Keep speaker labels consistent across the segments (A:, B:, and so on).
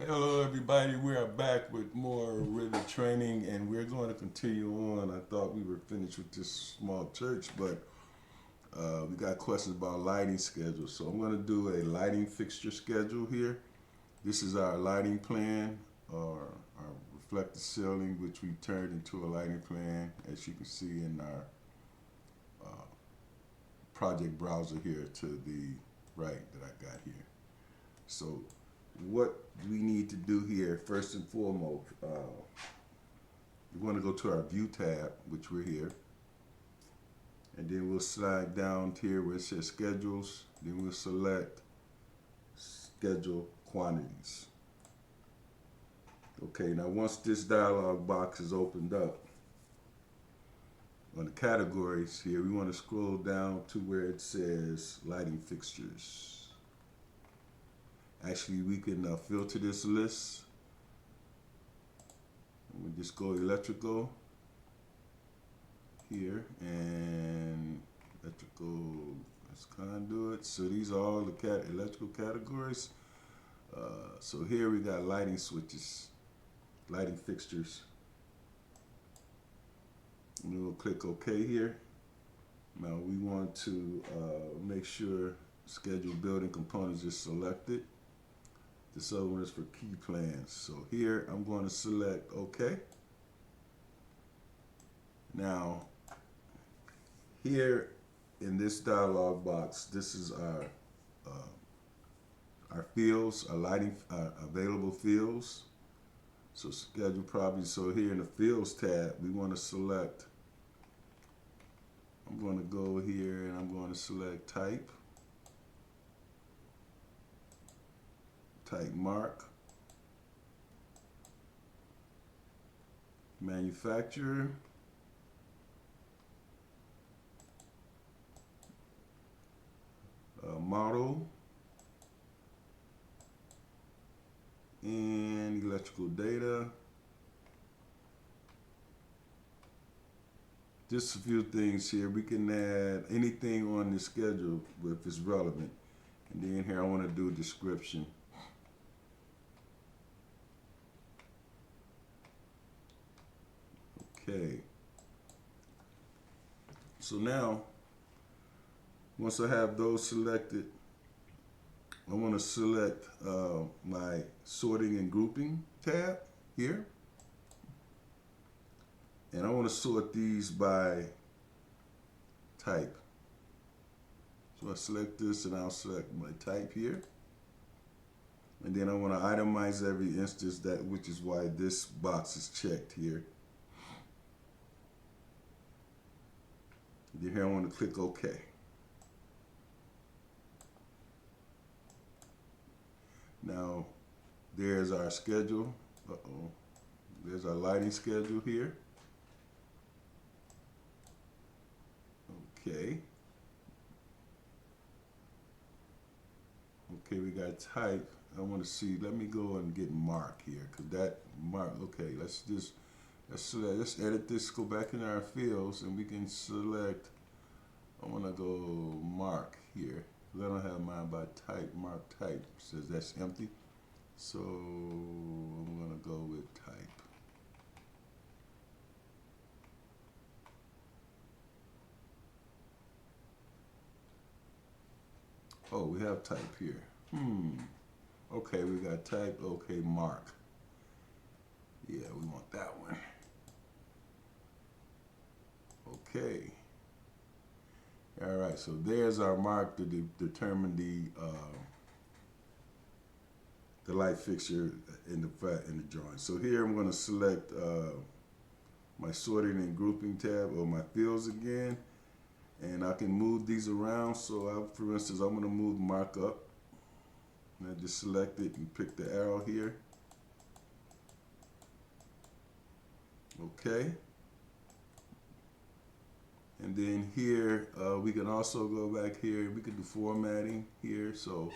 A: Hello everybody, we are back with more Revit training and we're going to continue on. I thought we were finished with this small church, but we got questions about lighting schedule. So I'm going to do a lighting fixture schedule here. This is our lighting plan, or our reflective ceiling, which we turned into a lighting plan, as you can see in our project browser here to the right that I got here. So what we need to do here, first and foremost, we want to go to our View tab, which we're here, and then we'll slide down to here where it says Schedules, then we'll select Schedule Quantities. Okay, now once this dialog box is opened up, on the categories here, we want to scroll down to where it says Lighting Fixtures. Actually, we can filter this list. We just go electrical here, and electrical as conduit. So these are all the electrical categories. So here we got lighting switches, lighting fixtures. And we'll click OK here. Now we want to make sure schedule building components is selected. This other one is for key plans. So here I'm going to select OK. Now here in this dialog box, this is our fields, our lighting available fields. So schedule properties. So here in the fields tab, we want to select. I'm going to go here and I'm going to select type. Type mark, manufacturer, model, and electrical data. Just a few things here. We can add anything on the schedule if it's relevant. And then here I want to do a description. Okay, so now once I have those selected, I want to select my sorting and grouping tab here, and I want to sort these by type. So I select this and I'll select my type here, and then I want to itemize every instance, which is why this box is checked here. Then here I want to click OK. Now there's our schedule. There's our lighting schedule here. Okay. Okay, we got type. I want to see. Let me go and get mark here, cause that mark. Okay, let's edit this. Go back in our fields, and we can select. I want to go mark here. I don't have mine by type. Mark type says that's empty. So I'm going to go with type. Oh, we have type here. Okay, we got type. Okay, mark. Yeah, we want that one. Okay. All right, so there's our mark to determine the light fixture in the drawing. So here I'm going to select my sorting and grouping tab, or my fields again, and I can move these around. So for instance, I'm going to move mark up, and I just select it and pick the arrow here. Okay. And then here, we can also go back here. We can do formatting here. So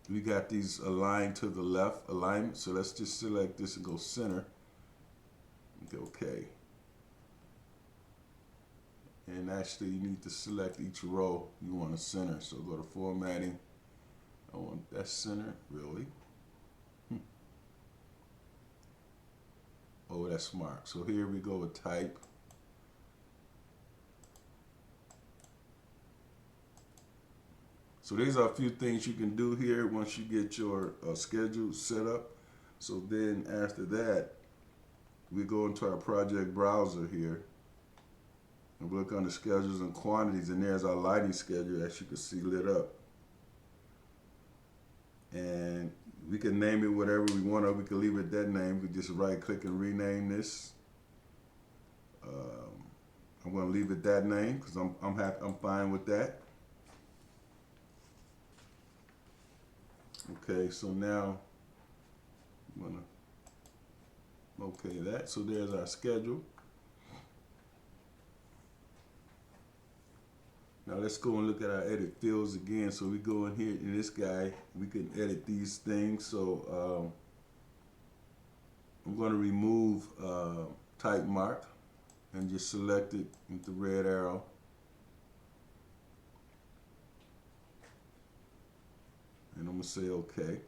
A: we got these aligned to the left alignment. So let's just select this and go center. Okay. And actually, you need to select each row you want to center. So go to formatting. I want that center, really. Oh, that's smart. So here we go with type. So these are a few things you can do here once you get your schedule set up. So then after that, we go into our project browser here and look under schedules and quantities, and there's our lighting schedule, as you can see, lit up. And we can name it whatever we want, or we can leave it that name. We just right click and rename this. I'm going to leave it that name because I'm happy, I'm fine with that. Okay, so now I'm going to okay that. So there's our schedule. Now let's go and look at our edit fields again. So we go in here in this guy, we can edit these things. So I'm going to remove type mark and just select it with the red arrow. And I'm going to say OK.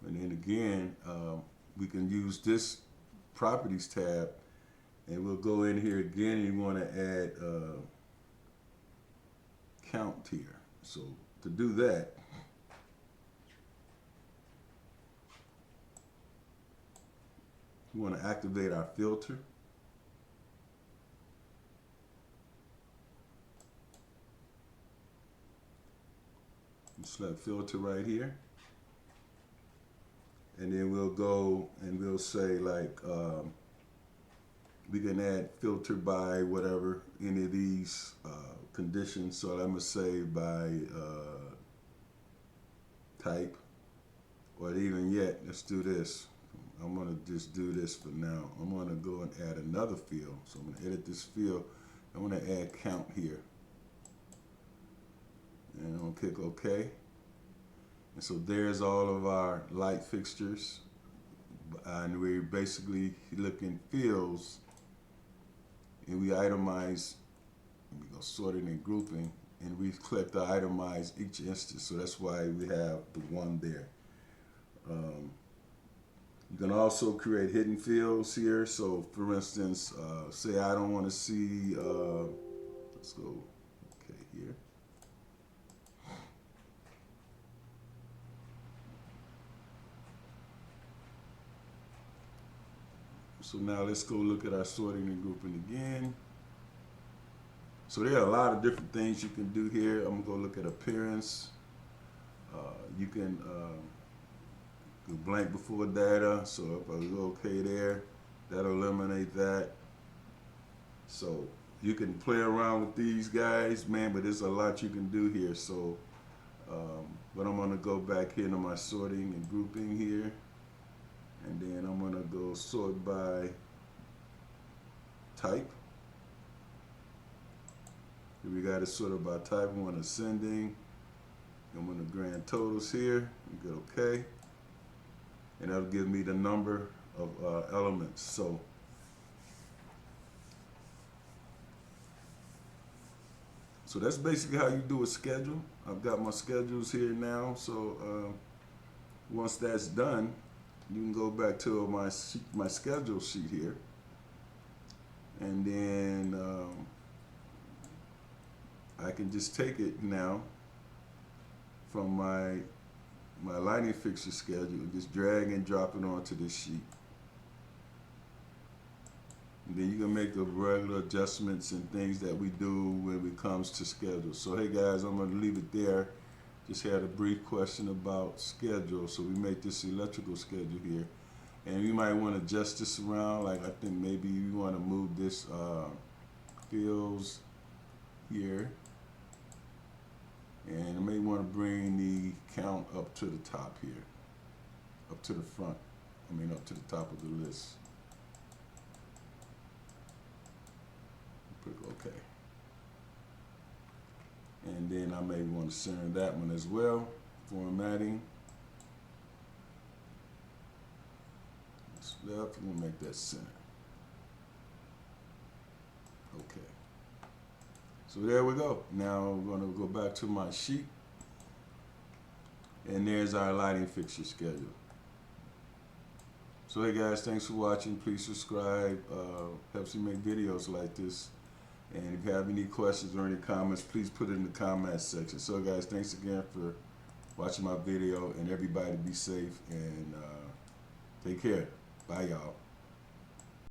A: And then again, we can use this properties tab, and we'll go in here again, and you want to add count here. So to do that, we want to activate our filter. Select filter right here. And then we'll go and we'll say like, we can add filter by whatever, any of these conditions. So I'm gonna say by type, or even yet, let's do this. I'm gonna just do this for now. I'm gonna go and add another field. So I'm gonna edit this field. I'm gonna add count here. And I'm gonna click OK. And so there's all of our light fixtures. And we're basically looking fields, and we itemize, we go sorting and grouping, and we click to itemize each instance. So that's why we have the one there. You can also create hidden fields here. So for instance, say I don't want to see, let's go, okay, here. So now let's go look at our sorting and grouping again. So there are a lot of different things you can do here. I'm gonna go look at appearance. You can go blank before data. So if I go okay there, that'll eliminate that. So you can play around with these guys, man, but there's a lot you can do here. So, but I'm gonna go back here to my sorting and grouping here. And then I'm gonna go sort by type. Here we got it sorted by type. I'm on ascending. I'm on the grand totals here. You get OK. And that'll give me the number of elements. So that's basically how you do a schedule. I've got my schedules here now. So once that's done, you can go back to my schedule sheet here, and then I can just take it now from my lighting fixture schedule and just drag and drop it onto this sheet. And then you can make the regular adjustments and things that we do when it comes to schedules. So hey guys, I'm going to leave it there. Just had a brief question about schedule. So we make this electrical schedule here, and you might want to adjust this around. Like I think maybe you want to move this fields here, and you may want to bring the count up to the top here, up to the front. I mean up to the top of the list. Click OK. And then I may want to center that one as well. Formatting. It's left, we'll make that center. Okay. So there we go. Now we're going to go back to my sheet. And there's our lighting fixture schedule. So hey guys, thanks for watching. Please subscribe. Helps me make videos like this. And if you have any questions or any comments, please put it in the comments section. So guys, thanks again for watching my video, and everybody be safe and take care. Bye y'all.